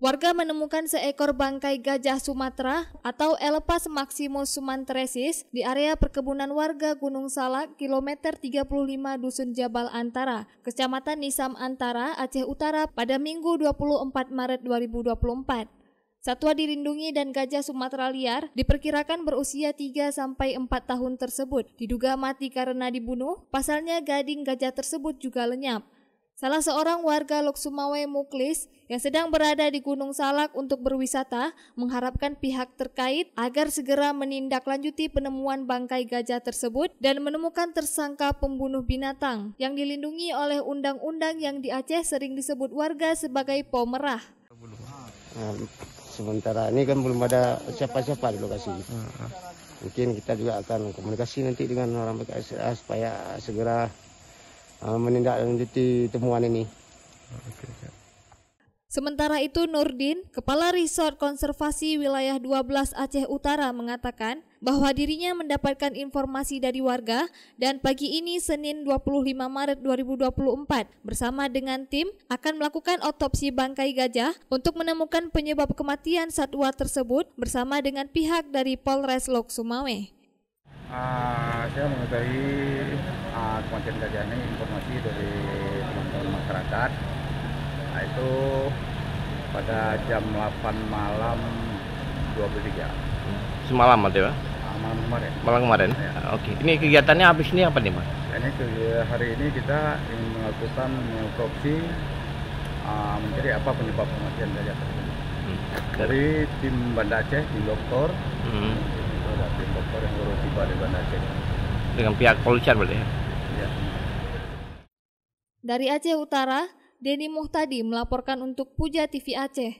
Warga menemukan seekor bangkai gajah Sumatera atau Elephas maximus sumatrensis di area perkebunan warga Gunung Salak, kilometer 35 Dusun Jabal Antara, Kecamatan Nisam Antara, Aceh Utara pada Minggu 24 Maret 2024. Satwa dilindungi dan gajah Sumatera liar diperkirakan berusia 3-4 tahun tersebut diduga mati karena dibunuh, pasalnya gading gajah tersebut juga lenyap. Salah seorang warga Lok Sumawe Muklis yang sedang berada di Gunung Salak untuk berwisata mengharapkan pihak terkait agar segera menindaklanjuti penemuan bangkai gajah tersebut dan menemukan tersangka pembunuh binatang yang dilindungi oleh undang-undang yang di Aceh sering disebut warga sebagai pemerah. Sementara ini kan belum ada siapa-siapa di lokasi. Mungkin kita juga akan komunikasi nanti dengan orang BKSDA supaya segera menindaklanjuti temuan ini. Sementara itu Nurdin, Kepala Resort Konservasi Wilayah 12 Aceh Utara mengatakan bahwa dirinya mendapatkan informasi dari warga dan pagi ini Senin 25 Maret 2024 bersama dengan tim akan melakukan otopsi bangkai gajah untuk menemukan penyebab kematian satwa tersebut bersama dengan pihak dari Polres Lok Sumawe. Saya mengetahui kematian gajah ini informasi dari teman-teman masyarakat. Itu pada jam 8 malam 23. Semalam ada ya? Malam kemarin. Malam kemarin? Ya. Oke. Ini kegiatannya habis ini apa nih Mas? Hari ini kita ingin melakukan otopsi mencari apa penyebab kematian gajah tersebut. Dari tim Banda Aceh, tim dokter. Ada tim dokter yang baru tiba di Banda Aceh. Dengan pihak kepolisian berarti ya? Ya. Dari Aceh Utara, Denny Muhtadi melaporkan untuk Puja TV Aceh.